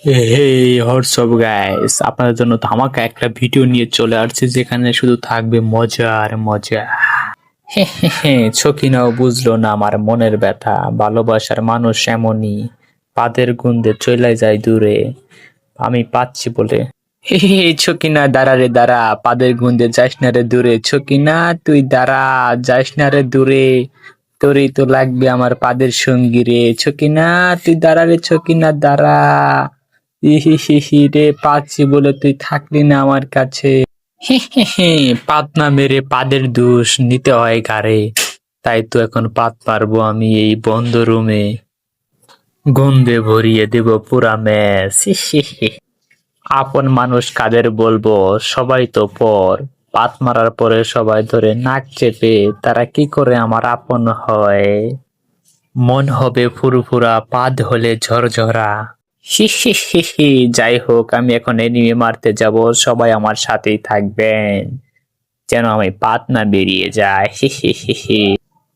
হে WhatsApp guys, আপনাদের জন্য ধামাকা একটা ভিডিও নিয়ে চলে আসছে যেখানে শুধু থাকবে মজা আর মজা। হে হে হে, ছকিনাও বুঝলো না আমার মনের ব্যথা। ভালোবাসার মানুষ এমনই, পাদের গুন্দে চলে যায় দূরে, আমি পাচ্ছি বলে। হে হে হে, ছকিনা দাঁড়া রে দাঁড়া, পাদের গুন্দে যাস না রে দূরে। ছকিনা তুই দাঁড়া, যাস না রে দূরে, তোরই তো লাগবে আমার পাদের সঙ্গী রে। ছকিনা তুই দাঁড়া রে, ছকিনা দাঁড়া। ইহি রে, পাচ্ছি বলে তুই থাকলি না আমার কাছে। হে হে হে, পাত না মেরে পাদের দোষ নিতে হয় ঘাড়ে, তাই তো এখন পাত পারবো আমি এই বন্ধ রুমে, গন্ধে ভরিয়ে দেব পুরা ম্যাচ। আপন মানুষ কাদের বলবো, সবাই তো পর। পাত মারার পরে সবাই ধরে নাক চেপে, তারা কি করে আমার আপন হয়? মন হবে ফুরফুরা, পাদ হলে ঝরঝরা। হি হি হি হি, যাই হোক, আমি এখন এনিমে মারতে যাব, সবাই আমার সাথেই থাকবেন যেন আমি পাত না বেরিয়ে যায়। হি হি হি হি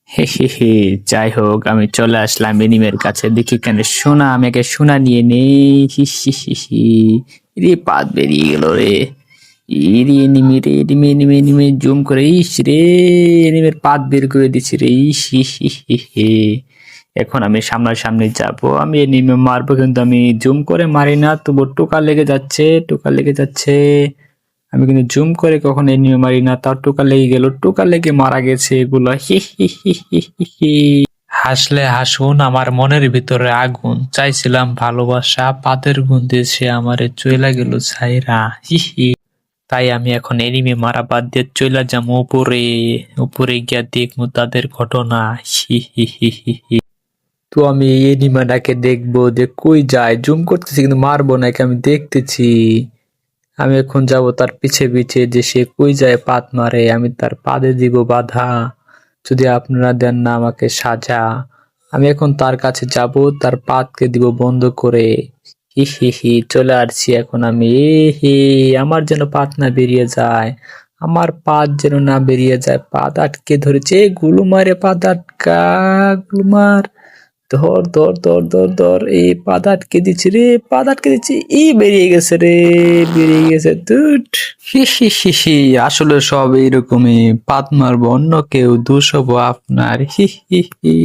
হি হি হি। যাই হোক, আমি চলে আসলাম এনিমের কাছে, দেখি কেন সোনা, আমি আগে সোনা নিয়ে নেই। হি হি হি হি, রে পাত বেরিয়ে গেল রে। ইরি এনিমি রে, এনিমি এনিমি এনিমি, জুম করে, ইস রে, এনিমের পাত বের করে দিছি রে। ইস হি হি হি হি। এখন আমি সামনাসামনি যাব, আমি এনিমে মারবো, কিন্তু আমি জুম করে মারি না, তবু টোকা লেগে যাচ্ছে, টোকা লেগে যাচ্ছে। আমি কিন্তু জুম করে কখনো এনিমে মারি না, তার টোকা লেগে গেল, টোকা লেগে মারা গেছে এগুলো। হি হি হি হি হি হি। হাসলে হাসুন, আমার মনের ভিতরে আগুন, চাইছিলাম ভালোবাসা, পাতের গন্ধে সে আমারে চইলা গেল ছাইরা। হি হি। তাই আমি এখন এনিমে মারা বাদ দিয়ে চইলা যাবো উপরে, উপরে গিয়া দেখবো তাদের ঘটনা। হি হি হি হি হি। তো আমি এই এনিমাটাকে দেখবো যে কই যায়, জুম করতেছি কিন্তু মারবো না, একে আমি দেখতেছি। আমি এখন যাব তার পিছে পিছে, যে সে কই যায় পাত মারে, আমি তার পাদে দিব বাধা, যদি আপনারা দেন না আমাকে সাজা। আমি এখন তার কাছে যাব, তার পাতকে দিব বন্ধ করে। হি হি হি, চলে আসছি এখন আমি। এ হে, আমার যেন পাত না বেরিয়ে যায়, আমার পাত যেন না বেরিয়ে যায়। পাত আটকে ধরেছে, গুলু মারে পাত আটকা, গুলু মার। ধর ধর ধর ধর ধর, এই পাত আটকে দিচ্ছি রে, পাত আটকে দিচ্ছি, ই বেরিয়ে গেছে রে, বেরিয়ে গেছে দুট। হি হি হি হি, আসলে সব এইরকমই, পাত মারবো অন্য কেউ, দোষ হবো আপনার। হি হি হি।